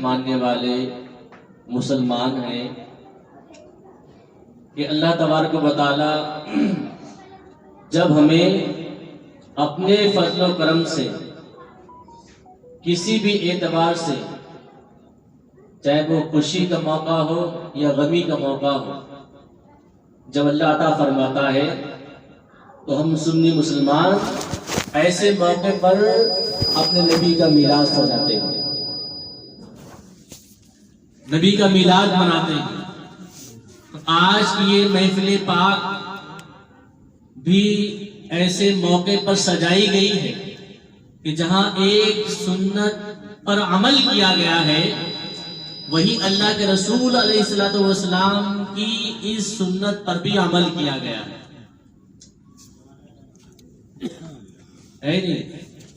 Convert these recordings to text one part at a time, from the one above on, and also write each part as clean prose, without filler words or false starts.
ماننے والے مسلمان ہیں کہ اللہ تبارک و تعالی جب ہمیں اپنے فضل و کرم سے کسی بھی اعتبار سے، چاہے وہ خوشی کا موقع ہو یا غمی کا موقع ہو، جب اللہ عطا فرماتا ہے تو ہم سنی مسلمان ایسے موقع پر اپنے نبی کا میلاد سجاتے ہیں، نبی کا میلاد مناتے ہیں۔ آج کی یہ محفل پاک بھی ایسے موقع پر سجائی گئی ہے کہ جہاں ایک سنت پر عمل کیا گیا ہے، وہی اللہ کے رسول علیہ الصلوۃ والسلام کی اس سنت پر بھی عمل کیا گیا ہے۔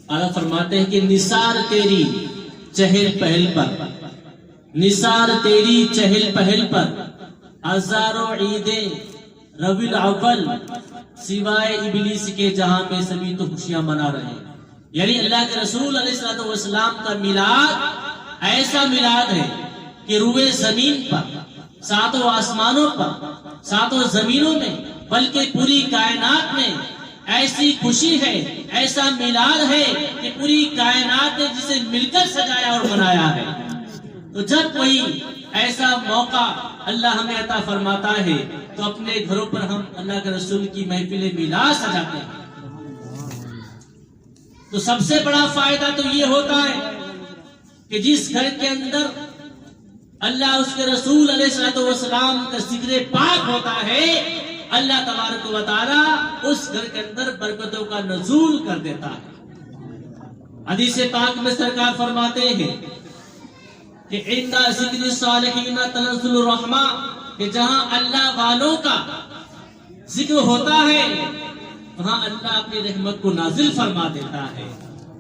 اللہ فرماتے ہیں کہ نثار تیری چہل پہل پر، نثار تیری چہل پہل پر، ہزاروں عیدیں ربیع الاول سوائے ابلیس کے جہاں میں سبھی تو خوشیاں منا رہے ہیں۔ یعنی اللہ کے رسول علیہ الصلوۃ والسلام کا میلاد ایسا میلاد ہے کہ روئے زمین پر، ساتوں آسمانوں پر، ساتوں زمینوں میں، بلکہ پوری کائنات میں ایسی خوشی ہے، ایسا میلاد ہے کہ پوری کائنات نے جسے مل کر سجایا اور منایا ہے۔ تو جب کوئی ایسا موقع اللہ ہمیں عطا فرماتا ہے تو اپنے گھروں پر ہم اللہ کے رسول کی محفل میلاد سجاتے ہیں۔ تو سب سے بڑا فائدہ تو یہ ہوتا ہے کہ جس گھر کے اندر اللہ اس کے رسول علیہ الصلوۃ والسلام کا ذکر پاک ہوتا ہے، اللہ تبارک و تعالی اس گھر کے اندر برکتوں کا نزول کر دیتا ہے۔ حدیث پاک میں سرکار فرماتے ہیں کہ عند ذکر الصالحین تنزل الرحمہ، کہ جہاں اللہ والوں کا ذکر ہوتا ہے وہاں اللہ اپنی رحمت کو نازل فرما دیتا ہے۔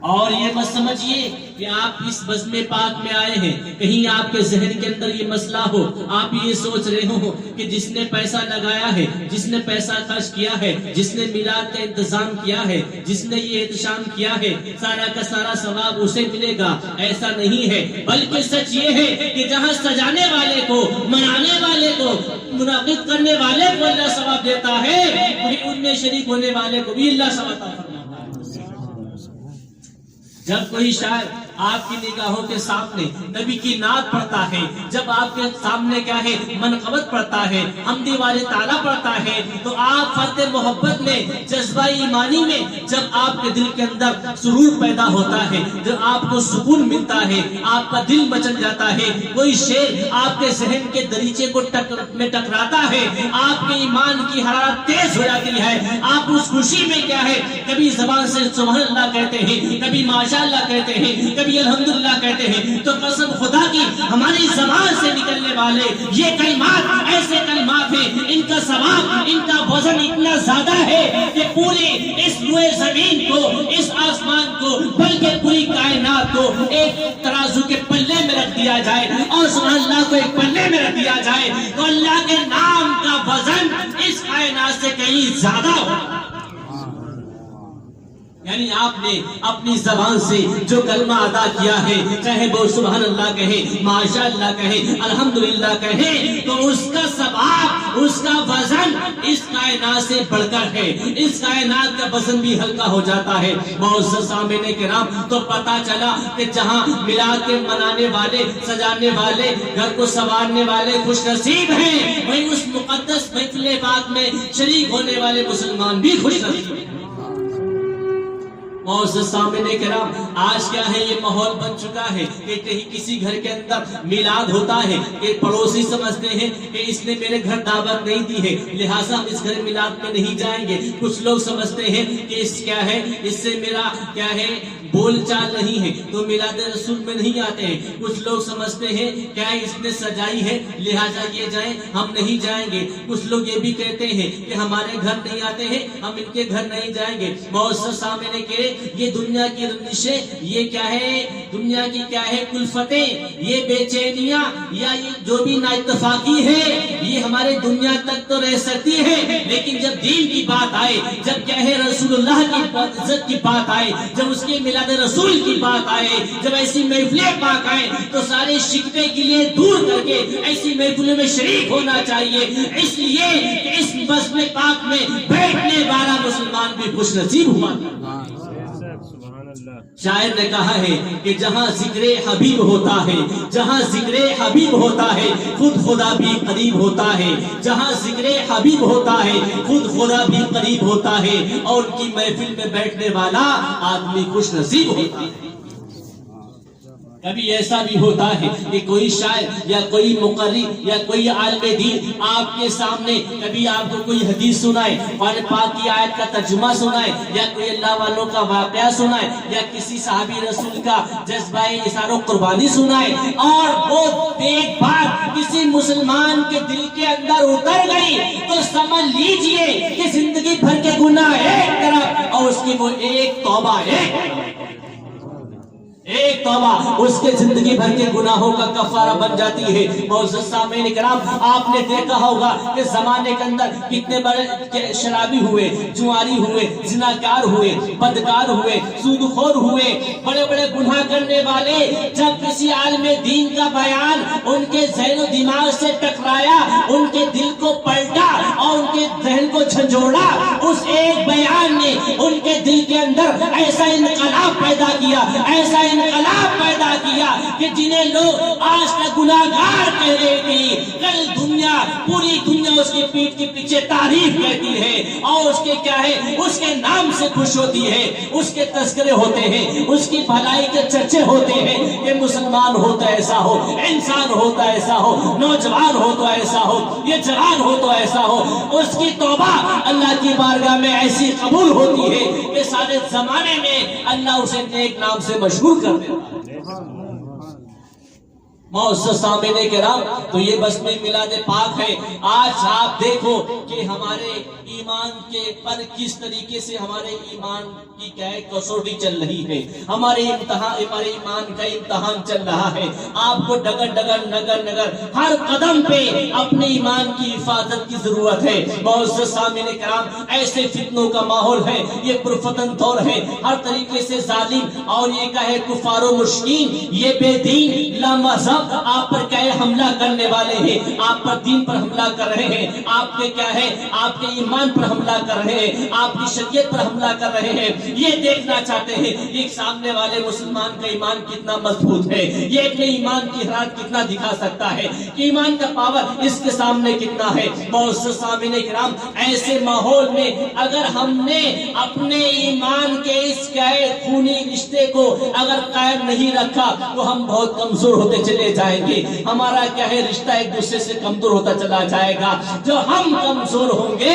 اور یہ مت سمجھیے کہ آپ اس بزم پاک میں آئے ہیں، کہیں آپ کے ذہن کے اندر یہ مسئلہ ہو، آپ یہ سوچ رہے ہو کہ جس نے پیسہ لگایا ہے، جس نے پیسہ خرچ کیا ہے، جس نے میلاد کا انتظام کیا ہے، جس نے یہ احتشام کیا ہے، سارا کا سارا ثواب اسے ملے گا۔ ایسا نہیں ہے، بلکہ سچ یہ ہے کہ جہاں سجانے والے کو، منانے والے کو، منعقد کرنے والے کو اللہ ثواب دیتا ہے، وہی ان میں شریک ہونے والے کو بھی اللہ ثواب عطا فرماتا ہے۔ جب کوئی شاعر آپ کی نگاہوں کے سامنے نبی کی نعت پڑھتا ہے، جب آپ کے سامنے کیا ہے منقبت پڑھتا ہے، حمد والے تعالیٰ پڑھتا ہے، تو آپ فرد محبت میں، جذبہ ایمانی میں جب آپ کے دل کے اندر سرور پیدا ہوتا ہے، جب آپ کو سکون ملتا ہے، آپ کا دل مچل جاتا ہے، کوئی شعر آپ کے ذہن کے دریچے کو میں ٹکراتا ہے، آپ کے ایمان کی حرارت تیز ہو جاتی ہے، آپ اس خوشی میں کیا ہے کبھی زبان سے سبحان اللہ کہتے ہیں، کبھی ماشاء اللہ کہتے ہیں، کبھی الحمدللہ کہتے ہیں۔ تو قسم خدا کی ہماری زبان سے نکلنے والے یہ کلمات ایسے کلمات ہیں، ان کا ثواب، ان کا وزن اتنا زیادہ ہے کہ پوری اس روئے زمین کو، اس آسمان کو، بلکہ پوری کائنات کو ایک ترازو کے پلے میں رکھ دیا جائے اور سبحان اللہ کو ایک پلے میں رکھ دیا جائے تو اللہ کے نام کا وزن اس کائنات سے کہیں زیادہ ہوگا۔ یعنی آپ نے اپنی زبان سے جو کلمہ ادا کیا ہے، چاہے وہ سبحان اللہ کہیں، ماشاء اللہ کہیں، الحمدللہ کہیں، تو اس کا ثواب، اس کا وزن اس کائنات سے بڑھ کر ہے، اس کائنات کا وزن بھی ہلکا ہو جاتا ہے۔ معزز سامعین کرام، تو پتہ چلا کہ جہاں میلاد کے منانے والے، سجانے والے، گھر کو سنوارنے والے خوش نصیب ہیں، وہیں اس مقدس محفل پاک میں شریک ہونے والے مسلمان بھی خوش نصیب ہیں۔ معزز سامعین کرام، آج کیا ہے یہ ماحول بن چکا ہے کہ کہیں کسی گھر کے اندر میلاد ہوتا ہے کہ پڑوسی سمجھتے ہیں کہ اس نے میرے گھر دعوت نہیں دی ہے لہٰذا ہم اس گھر میلاد میں نہیں جائیں گے۔ کچھ لوگ سمجھتے ہیں کہ اس کیا ہے، اس سے میرا کیا ہے بول چال نہیں ہے تو میلاد رسول میں نہیں آتے ہیں۔ کچھ لوگ سمجھتے ہیں کیا اس نے سجائی ہے لہٰذا یہ جائیں، ہم نہیں جائیں گے۔ کچھ لوگ یہ بھی کہتے ہیں کہ ہمارے گھر نہیں آتے ہیں، ہم ان کے گھر نہیں جائیں گے۔ معزز سامعین کے یہ دنیا کی رنجشیں، یہ کیا ہے دنیا کی کیا ہے کلفتیں، یہ بے چینیاں یا یہ جو بھی نا اتفاقی ہے، یہ ہمارے دنیا تک تو رہ سکتی ہے، لیکن جب دین کی بات آئے، جب کیا ہے رسول اللہ کی عزت کی بات آئے، جب اس کے میلاد رسول کی بات آئے، جب ایسی محفلیں پاک آئے تو سارے شکوے کے لیے دور کر کے ایسی محفلوں میں شریک ہونا چاہیے، اس لیے کہ اس بزم پاک میں بیٹھنے والا مسلمان بھی خوش نصیب ہوا۔ شاعر نے کہا ہے کہ جہاں ذکر حبیب ہوتا ہے، جہاں ذکر حبیب ہوتا ہے خود خدا بھی قریب ہوتا ہے، جہاں ذکر حبیب ہوتا ہے خود خدا بھی قریب ہوتا ہے، اور ان کی محفل میں بیٹھنے والا آدمی خوش نصیب ہوتا ہے۔ کبھی ایسا بھی ہوتا ہے کہ کوئی شاعر یا کوئی مقرری یا کوئی عالم دین آپ کے سامنے کبھی آپ کو کوئی حدیث سنائے، قرآن پاک کی آیت کا ترجمہ سنائے، یا کوئی اللہ والوں کا واقعہ سنائے، یا کسی صحابی رسول کا جذبہ اظہار و قربانی سنائے، اور وہ ایک بات کسی مسلمان کے دل کے اندر اتر گئی تو سمجھ لیجئے کہ زندگی بھر کے گناہ ایک طرف اور اس کی وہ ایک توبہ ایک توبہ اس کے زندگی بھر کے گناہوں کا کفارہ بن جاتی ہے۔ معزز سامعین کرام، آپ نے دیکھا ہوگا کہ زمانے کے اندر کتنے بڑے شرابی ہوئے، جواری ہوئے، زناکار ہوئے، بدکار ہوئے، سودخور ہوئے، بڑے بڑے گناہ کرنے والے، جب کسی عالم دین کا بیان ان کے ذہن و دماغ سے ٹکرایا، ان کے دل کو پلٹا اور ان کے ذہن کو جھنجھوڑا، اس ایک بیان نے ان کے دل کے اندر ایسا انقلاب پیدا کیا، ایسا انقلاب پیدا کیا کہ جنہیں لوگ آج تک گناہگار کہہ رہے تھے، کل دنیا، پوری دنیا اس کی پیٹھ کے پیچھے تعریف کہتی ہے، اور اس کے کیا ہے، اس کے نام سے خوش ہوتی ہے، اس کے تذکرے ہوتے ہیں، اس کی بھلائی کے چرچے ہوتے ہیں کہ مسلمان ہو تو ایسا ہو، انسان ہو تو ایسا ہو، نوجوان ہو تو ایسا ہو، یہ جوان ہو تو ایسا ہو۔ اس کی توبہ اللہ کی بارگاہ میں ایسی قبول ہوتی ہے کہ سارے زمانے میں اللہ اسے نیک نام سے مشہور کر دیتا ہے۔ معزز سامعین کرام، تو یہ بزم میلاد پاک ہے۔ آج آپ دیکھو کہ ہمارے ایمان کے پر کس طریقے سے ہمارے ایمان کی کیا کسوٹی چل رہی ہے، ہمارے ایمان کا امتحان چل رہا ہے۔ آپ کو ڈگر ڈگر نگر نگر ہر قدم پہ اپنے ایمان کی حفاظت کی ضرورت ہے۔ معزز سامعین کرام، ایسے فتنوں کا ماحول ہے، یہ پرفتن دور ہے، ہر طریقے سے ظالم اور یہ کہے کفار و مشرکین، یہ بے دین لامذہب آپ پر کیا ہے حملہ کرنے والے ہیں، آپ پر دین پر حملہ کر رہے ہیں، آپ کے کیا ہے آپ کے ایمان پر حملہ کر رہے ہیں، آپ کی شریعت پر حملہ کر رہے ہیں۔ یہ دیکھنا چاہتے ہیں ایک سامنے والے مسلمان کا ایمان کتنا مضبوط ہے، یہ اپنے ایمان کی حرارت کتنا دکھا سکتا ہے، کہ ایمان کا پاور اس کے سامنے کتنا ہے۔ معزز سامعین کرام، ایسے ماحول میں اگر ہم نے اپنے ایمان کے اس کیا ہے خونی رشتے کو اگر قائم نہیں رکھا تو ہم بہت کمزور ہوتے چلے جائیں گے، ہمارا کیا ہے رشتہ ایک دوسرے سے کمزور ہوتا چلا جائے گا۔ جو ہم کمزور ہوں گے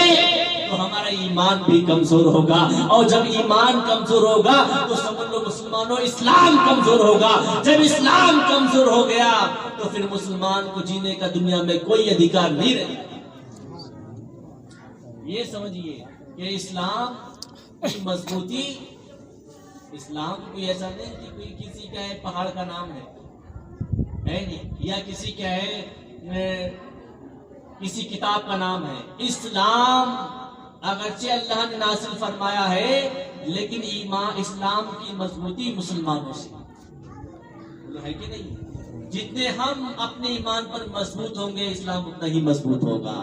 تو ہمارا ایمان بھی کمزور ہوگا، اور جب ایمان کمزور ہوگا تو سمجھ لو مسلمانوں اسلام کمزور ہوگا۔ جب اسلام کمزور ہو گیا تو پھر مسلمان کو جینے کا دنیا میں کوئی ادھیکار نہیں رہے۔ یہ سمجھیے کہ اسلام کی مضبوطی، اسلام کوئی ایسا نہیں کہ کوئی کسی کا ہے پہاڑ کا نام ہے نہیں، یا کسی کیا ہے کسی کتاب کا نام ہے۔ اسلام اگرچہ اللہ نے نازل فرمایا ہے، لیکن ایمان اسلام کی مضبوطی مسلمانوں سے ہے کہ نہیں؟ جتنے ہم اپنے ایمان پر مضبوط ہوں گے اسلام اتنا ہی مضبوط ہوگا۔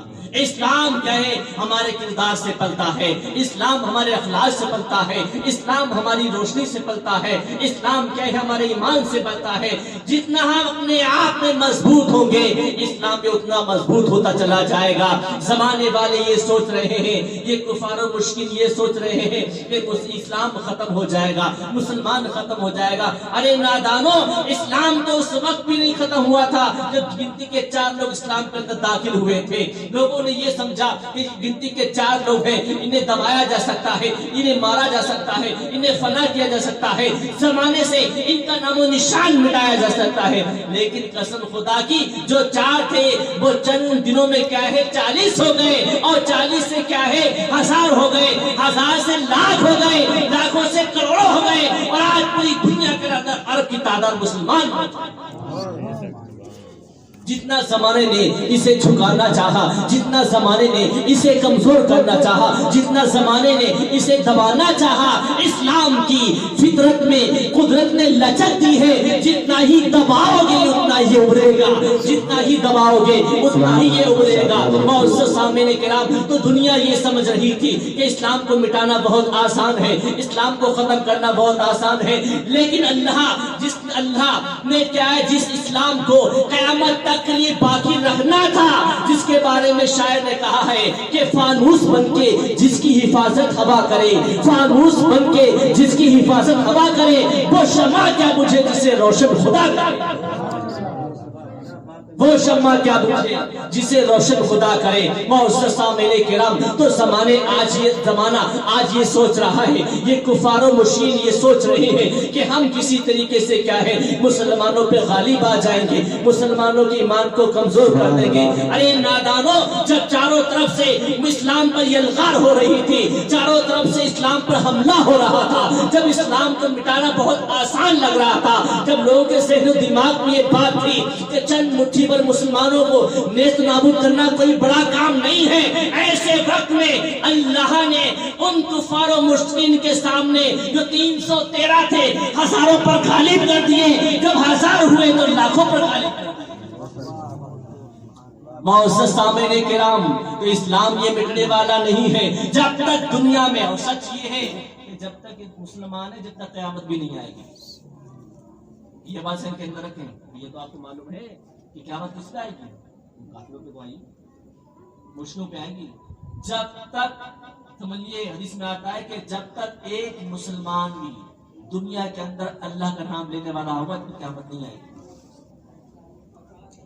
اسلام کیا ہے ہمارے کردار سے پلتا ہے، اسلام ہمارے اخلاق سے پلتا ہے، اسلام ہماری روشنی سے پلتا ہے، اسلام کیا ہے ہمارے ایمان سے پلتا ہے۔ جتنا ہم اپنے آپ میں مضبوط ہوں گے اسلام بھی اتنا مضبوط ہوتا چلا جائے گا۔ زمانے والے یہ سوچ رہے ہیں، یہ کفار و مشکل یہ سوچ رہے ہیں کہ اسلام ختم ہو جائے گا، مسلمان ختم ہو جائے گا۔ ارے نادانو، اسلام تو اس وقت بھی نہیں ختم ہوا تھا جب گنتی کے 4 لوگ اسلام کے اندر داخل ہوئے تھے۔ لوگوں نے یہ سمجھا کہ گنتی کے 4 لوگ ہیں، انہیں دبایا جا سکتا ہے، انہیں مارا جا سکتا ہے، انہیں فنا کیا جا سکتا ہے، زمانے سے ان کا نام و نشان مٹایا جا سکتا ہے۔ لیکن قسم خدا کی جو 4 تھے وہ چند دنوں میں کیا ہے 40 ہو گئے، اور 40 سے کیا ہے 1000 ہو گئے، 1000 سے لاکھ ہو گئے، لاکھوں سے کروڑوں ہو گئے، اور آج پوری دنیا کے اندر ارب کی تعداد مسلمان جتنا زمانے نے اسے جھکانا چاہا، جتنا زمانے نے اسے کمزور کرنا چاہا، جتنا زمانے نے اسے دبانا چاہا، اسلام کی فطرت میں قدرت نے لچک دی ہے، جتنا ہی دباؤ گے اتنا ہی ابھرے گا، جتنا ہی دباؤ گے اتنا ہی یہ ابھرے گا۔ معزز سامعین کرام، تو دنیا یہ سمجھ رہی تھی کہ اسلام کو مٹانا بہت آسان ہے، اسلام کو ختم کرنا بہت آسان ہے، لیکن اللہ نے کیا ہے، جس اسلام کو قیامت تک کے لیے باقی رکھنا تھا، جس کے بارے میں شاعر نے کہا ہے کہ فانوس بن کے جس کی حفاظت ہوا کرے، فانوس بن کے جس کی حفاظت ہوا کرے، وہ شمع کیا بجھے جسے روشن خدا کرے، وہ شمع کیا بجھے جسے روشن خدا کرے۔ معزز سامعین کرام، تو زمانہ آج یہ سوچ رہا ہے، یہ کفار و مشرکین یہ سوچ رہے ہیں کہ ہم کسی طریقے سے کیا ہے مسلمانوں پہ غالب آ جائیں گے، مسلمانوں کے ایمان کو کمزور کر دیں گے۔ ارے نادانو، جب چاروں طرف سے اسلام پر یلغار ہو رہی تھی، چاروں طرف سے اسلام پر حملہ ہو رہا تھا، جب اسلام کو مٹانا بہت آسان لگ رہا تھا، جب لوگوں کے ذہن و دماغ میں یہ بات تھی کہ چند مٹھی پر مسلمانوں کو نیست نابود کرنا کوئی بڑا کام نہیں ہے، ایسے وقت میں اللہ نے ان کفار و مشرکین کے سامنے جو 313 تھے ہزاروں پر غالب کر دیے، جب ہزار ہوئے تو لاکھوں پر غالب کر دیے۔ معزز سامعین کرام، تو اسلام یہ مٹنے والا نہیں ہے جب تک دنیا میں، اور سچ یہ ہے کہ جب تک ایک مسلمان ہے جب تک قیامت بھی نہیں آئے گی۔ یہ بات ذہن کے اندر رکھیں، یہ تو آپ کو معلوم ہے کہ قیامت کس پہ آئے گی، کافروں پہ تو آئے گی، مشرکوں پہ آئے گی۔ جب تک سمجھیے، حدیث میں آتا ہے کہ جب تک ایک مسلمان بھی دنیا کے اندر اللہ کا نام لینے والا ہوگا تو قیامت نہیں آئے گی۔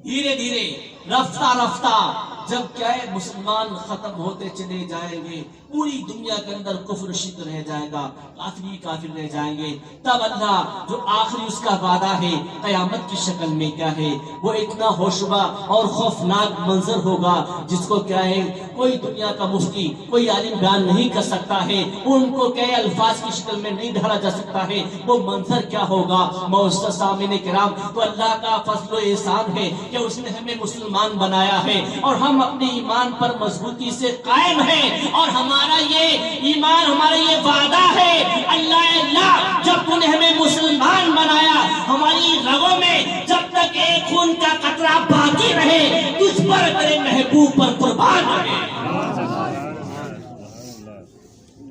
دھیرے دھیرے رفتہ رفتہ جب کیا ہے مسلمان ختم ہوتے چلے جائیں گے، پوری دنیا کے اندر کفر شرک رہ جائے گا، کافر رہ جائیں گے، تب اللہ جو آخری اس کا وعدہ ہے قیامت کی شکل میں کیا ہے، وہ اتنا ہوشبہ اور خوفناک منظر ہوگا جس کو کیا ہے کوئی دنیا کا مفتی، کوئی عالم بیان نہیں کر سکتا ہے، ان کو کیا ہے الفاظ کی شکل میں نہیں ڈھالا جا سکتا ہے، وہ منظر کیا ہوگا۔ معزز سامعین کرام، تو اللہ کا فضل و احسان ہے کہ اس نے ہمیں مسلمان بنایا ہے اور ہم اپنے ایمان پر مضبوطی سے قائم ہیں، اور ہمارا یہ ایمان، ہمارا یہ وعدہ ہے اللہ جب تو نے ہمیں مسلمان بنایا، ہماری رگوں میں جب تک ایک خون کا قطرہ باقی رہے تجھ پر تیرے محبوب پر قربان رہے۔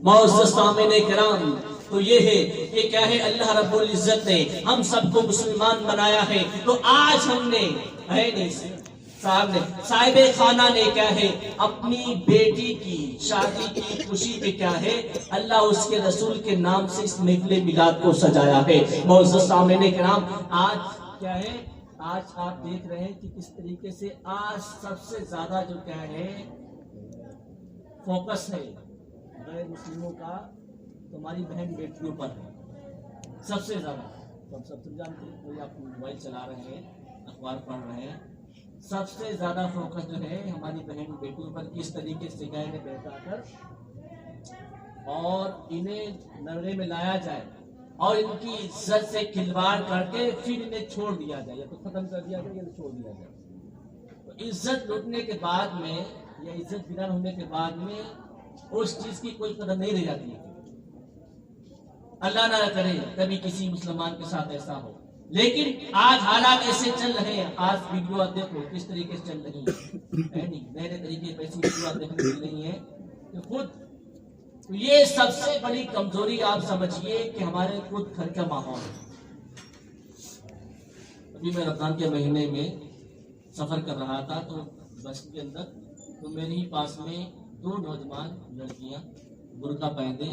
معزز سامعین کرام، تو یہ ہے کہ کیا ہے اللہ رب العزت نے ہم سب کو مسلمان بنایا ہے، تو آج ہم نے ہے نہیں صاحب خانہ نے کیا ہے اپنی بیٹی کی شادی کی خوشی پہ کیا ہے اللہ اس کے رسول کے نام سے اس محفل میلاد کو سجایا ہے۔ معزز سامعین کرام، آج کیا ہے، آج آپ دیکھ رہے ہیں کہ کس طریقے سے آج سب سے زیادہ جو کیا ہے فوکس ہے غیر مسلموں کا تمہاری بہن بیٹیوں پر ہے سب سے زیادہ۔ تو ہم سب جانتے ہیں، کوئی آپ موبائل چلا رہے ہیں، اخبار پڑھ رہے ہیں، سب سے زیادہ فوکس جو ہے ہماری بہن بیٹیوں پر کس طریقے سے گائے میں بہتا کر اور انہیں نرغے میں لایا جائے اور ان کی عزت سے کھلواڑ کر کے پھر انہیں چھوڑ دیا جائے، یا تو ختم کر دیا جائے یا چھوڑ دیا جائے۔ تو عزت لوٹنے کے بعد میں یا عزت بلند ہونے کے بعد میں اس چیز کی کوئی قدر نہیں رہ جاتی ہے۔ اللہ نہ کرے کبھی کسی مسلمان کے ساتھ ایسا ہو، لیکن آج حالات ایسے چل رہے ہیں۔ آج ویڈیو آپ دیکھو کس طریقے سے چل رہی ہے، نئے نئے طریقے ایسی ویڈیو آپ دیکھنے مل رہی ہیں کہ خود یہ سب سے بڑی کمزوری آپ سمجھیے کہ ہمارے خود گھر کا ماحول ہے۔ ابھی میں رمضان کے مہینے میں سفر کر رہا تھا تو بس کے اندر تو میرے ہی پاس میں 2 نوجوان لڑکیاں برقع پہنے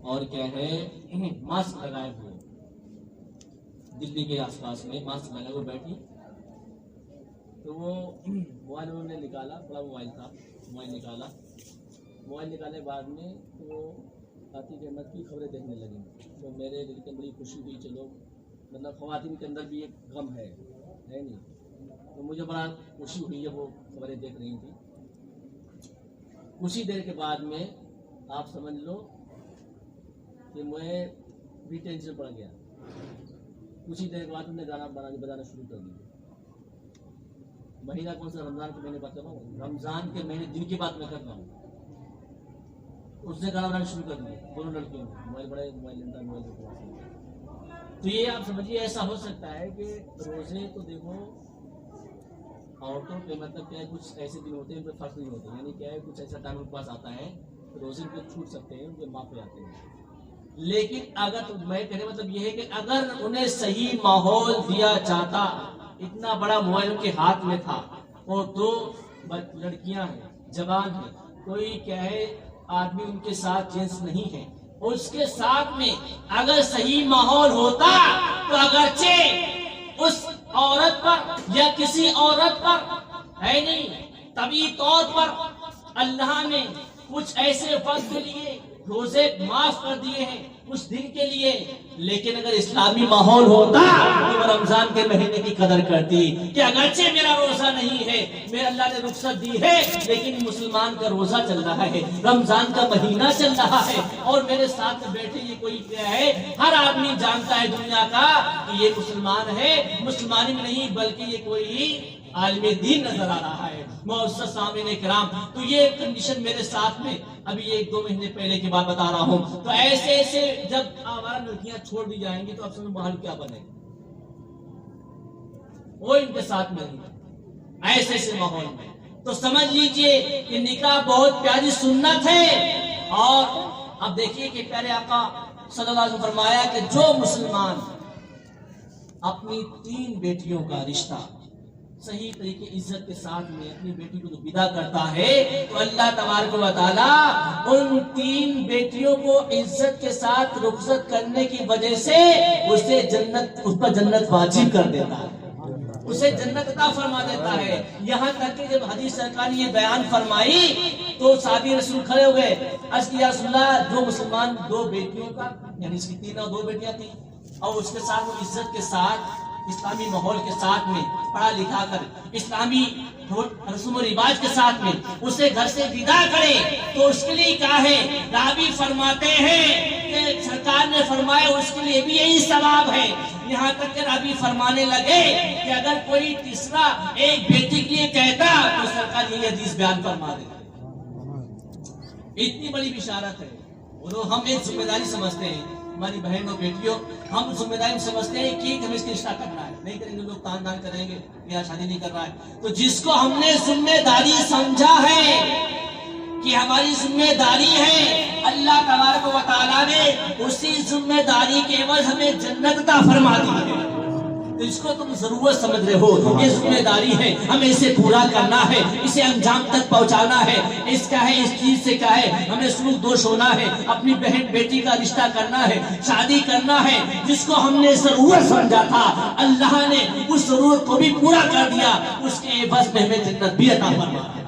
اور کیا ہے ماسک لگائے ہوئے دلی کے آس پاس میں ماسک لگائے ہوئے بیٹھی، تو وہ موبائل انہوں نے نکالا، بڑا موبائل تھا، موبائل نکالنے کے بعد میں تو عاطف احمد کی خبریں دیکھنے لگیں، تو میرے دل کے بڑی خوشی ہوئی، چلو مطلب خواتین کے اندر بھی ایک غم ہے نہیں، تو مجھے بڑا خوشی ہوئی ہے، وہ خبریں دیکھ رہی تھی۔ کچھ ہی دیر کے بعد میں آپ سمجھ لو کہ میں بھی ٹینشن پڑ گیا، کچھ ہی دیر کے بعد انہوں نے گانا بجانا شروع کر دیا، مہینہ کون سا؟ رمضان کے مہینے بات کر رہا ہوں، رمضان کے مہینے دن کی بات میں کر رہا ہوں. اس نے گانا بنانا شروع کر دیا دونوں لڑکیوں نے، موبائل بڑھائے، موبائل لینا، موبائل دیکھنا. تو یہ آپ سمجھیے ایسا ہو سکتا ہے کہ روزے تو دیکھو عورتوں کے مطلب کیا ہے، کچھ ایسے دن ہوتے ہیں ان پہ فرق نہیں ہوتے، یعنی کیا ہے کچھ ایسا ٹائم ان کے پاس آتا ہے روزے ان کو چھوٹ سکتے ہیں، ان کے معاف ہو جاتے ہیں. لیکن اگر تو میں کہنے مطلب یہ ہے کہ اگر انہیں صحیح ماحول دیا جاتا، اتنا بڑا موبائل ان کے ہاتھ میں تھا اور دو لڑکیاں ہیں، جوان ہیں، کوئی کیا ہے آدمی ان کے ساتھ جنس نہیں ہے، اس کے ساتھ میں اگر صحیح ماحول ہوتا تو اگرچہ اس عورت پر یا کسی عورت پر ہے نہیں طبیعی طور پر اللہ نے کچھ ایسے وقت کے لیے روزے معاف کر دیے ہیں اس دن کے لیے، لیکن اگر اسلامی ماحول ہوتا تو وہ رمضان کے مہینے کی قدر کرتی کہ اگرچہ میرا روزہ نہیں ہے، میرے اللہ نے رخصت دی ہے، لیکن مسلمان کا روزہ چل رہا ہے، رمضان کا مہینہ چل رہا ہے اور میرے ساتھ بیٹھے یہ کوئی کیا ہے، ہر آدمی جانتا ہے دنیا کا کہ یہ مسلمان ہے، مسلمانی میں نہیں بلکہ یہ کوئی عالم دین نظر آ رہا ہے. معزز سامعین کرام، تو یہ کنڈیشن میرے ساتھ میں ابھی 1-2 مہینے پہلے کی بات بتا رہا ہوں. تو ایسے ایسے جب ہمارا لڑکیاں چھوڑ دی جائیں گی تو اب سمجھو محل کیا بنے گا، وہ ان کے ساتھ میں نہیں ایسے ایسے ماحول میں. تو سمجھ لیجئے کہ نکاح بہت پیاری سنت ہے. اور اب دیکھیے کہ پیارے آقا صلی اللہ علیہ وسلم فرمایا کہ جو مسلمان اپنی 3 بیٹیوں کا رشتہ صحیح طریقے عزت کے ساتھ میں اپنی بیٹی کو جو ودا کرتا ہے تو اللہ تبارک و تعالی ان 3 بیٹیوں کو عزت کے ساتھ رخصت کرنے کی وجہ سے اسے جنت، اس پر جنت واجب کر دیتا ہے، اسے جنت عطا فرما دیتا ہے. یہاں تک کہ جب حدیث سرکار نے یہ بیان فرمائی تو صحابی رسول کھڑے ہو گئے، عرض کیا یا رسول اللہ، جو مسلمان 2 بیٹیوں کا یعنی اس کی 3 اور 2 بیٹیاں تھیں اور اس کے ساتھ وہ عزت کے ساتھ اسلامی ماحول کے ساتھ میں پڑھا لکھا کر اسلامی رسوم و رواج کے ساتھ میں اسے گھر سے ودا کرے تو اس کے لیے کیا ہے؟ راوی فرماتے ہیں کہ سرکار نے فرمایا اس کے لیے بھی یہی ثواب ہے. یہاں تک کہ راوی فرمانے لگے کہ اگر کوئی تیسرا ایک بیٹی کے لیے کہتا تو سرکار یہ حدیث بیان فرما دیتے. اتنی بڑی بشارت ہے. ہم ایک ذمہ داری سمجھتے ہیں، ہماری بہنوں بیٹیوں، ہم ذمہ داری سمجھتے ہیں کہ ہمیں اس کا رشتہ کرنا ہے، نہیں کریں گے لوگ تان دان کریں گے یا شادی نہیں کر رہا ہے. تو جس کو ہم نے ذمہ داری سمجھا ہے کہ ہماری ذمہ داری ہے، اللہ تبارک و تعالیٰ نے اسی ذمہ داری کے عوض ہمیں جنت عطا فرما دی ہے. تو اس کو تم ضرورت سمجھ رہے ہو، یہ ذمہ داری ہے، ہمیں اسے پورا کرنا ہے، اسے انجام تک پہنچانا ہے. اس کا ہے، اس چیز سے کیا ہے، ہمیں سلوک دوش ہونا ہے، اپنی بہن بیٹی کا رشتہ کرنا ہے، شادی کرنا ہے. جس کو ہم نے ضرورت سمجھا تھا اللہ نے اس ضرورت کو بھی پورا کر دیا، اس کے عوض میں ہمیں جنت بھی عطا فرما دیا.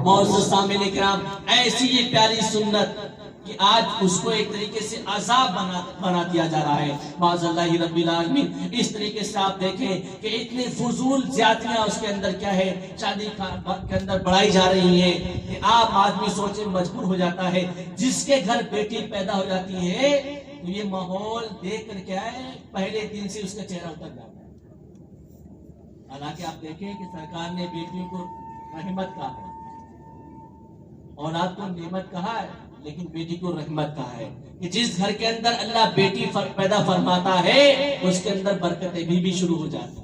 معزز سامعین کرام، ایسی یہ پیاری سنت کہ آج اس کو ایک طریقے سے عذاب بنا دیا جا رہا ہے. معاذ اللہ رب العالمین. اس طریقے سے آپ دیکھیں کہ اتنی فضول زیادتیاں اس کے اندر کیا ہے، شادی کے اندر بڑھائی جا رہی ہیں کہ عام آدمی سوچے مجبور ہو جاتا ہے. جس کے گھر بیٹی پیدا ہو جاتی ہے تو یہ ماحول دیکھ کر کیا ہے، پہلے دن سے اس کا چہرہ اتر جاتا ہے. حالانکہ آپ دیکھیں کہ سرکار نے بیٹیوں کو رحمت کہا ہے، اولاد کو نعمت کہا ہے، لیکن بیٹی کو رحمت کہا ہے کہ جس گھر کے اندر اللہ بیٹی پیدا فرماتا ہے اس کے اندر برکتیں بھی شروع ہو جاتی ہیں،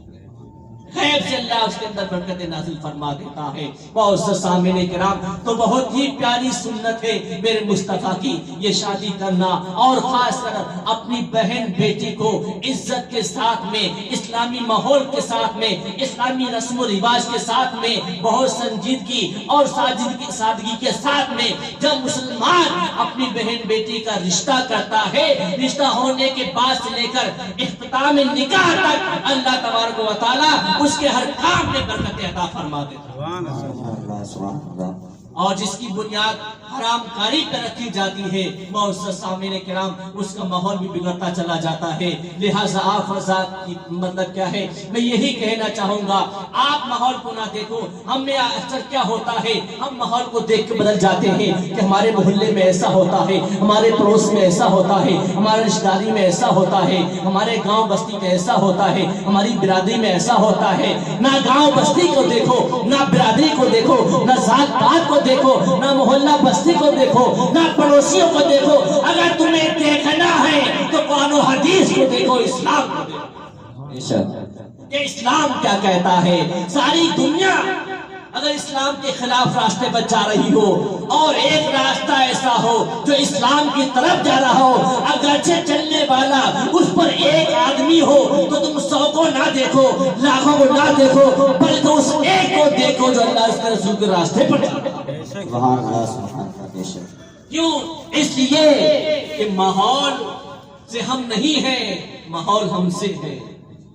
غیب سے اللہ اس کے اندر برکتیں نازل فرما دیتا ہے. معزز سامعین کرام، تو بہت ہی پیاری سنت ہے میرے مصطفیٰ کی یہ شادی کرنا، اور خاص کر اپنی بہن بیٹی کو عزت کے ساتھ میں، اسلامی ماحول کے ساتھ میں، اسلامی رسم و رواج کے ساتھ میں، بہت سنجیدگی اور سادگی کے ساتھ میں جب مسلمان اپنی بہن بیٹی کا رشتہ کرتا ہے، رشتہ ہونے کے بعد سے لے کر اختتام نکاح تک اللہ تبارک و تعالی اس کے ہر کام میں برکت عطا فرما دیتا ہے. اور جس کی بنیاد حرام کاری پر رکھی جاتی ہے، معزز سامعین کرام، اس کا ماحول بھی بگڑتا چلا جاتا ہے۔ لہٰذا آپ حضرات کی مطلب کیا ہے، میں یہی کہنا چاہوں گا، آپ ماحول کو نہ دیکھو۔ ہم میں اکثر کیا ہوتا ہے، ہم ماحول کو دیکھ کے بدل جاتے ہیں کہ ہمارے محلے میں ایسا ہوتا ہے، ہمارے پڑوس میں ایسا ہوتا ہے، ہمارے رشتہ داری میں ایسا ہوتا ہے، ہمارے گاؤں بستی میں ایسا ہوتا ہے، ہماری برادری میں ایسا ہوتا ہے۔ نہ گاؤں بستی کو دیکھو، نہ برادری کو دیکھو، نہ ذات پات کو دیکھو، نہ محلہ بستی کو دیکھو، نہ پڑوسیوں کو دیکھو۔ اگر تمہیں دیکھنا ہے تو قرآن و حدیث کو دیکھو، اسلام کو دیکھو کہ اسلام کیا کہتا ہے۔ ساری دنیا اگر اسلام کے خلاف راستے پر جا رہی ہو اور ایک راستہ ایسا ہو جو اسلام کی طرف جا رہا ہو، اگرچہ چلنے والا اس پر ایک آدمی ہو، تو تم 100 کو نہ دیکھو، لاکھوں کو نہ دیکھو، بلکہ اس ایک کو دیکھو جو اللہ اس کے رسول کے راستے پر چل رہا ہے۔ سبحان اللہ، سبحان اللہ، بے شک۔ کیوں؟ اس لیے کہ ماحول سے ہم نہیں ہیں، ماحول ہم سے ہے۔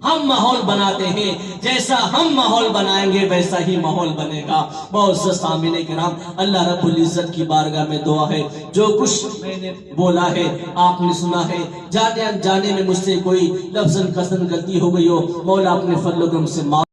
ہم ماحول بناتے ہیں، جیسا ہم ماحول بنائیں گے ویسا ہی ماحول بنے گا۔ معزز سامعین کرام، اللہ رب العزت کی بارگاہ میں دعا ہے، جو کچھ میں نے بولا ہے آپ نے سنا ہے، جانے انجانے میں مجھ سے کوئی لفظ قسم غلطی ہو گئی ہو، مولا اپنے فضل و کرم سے معاف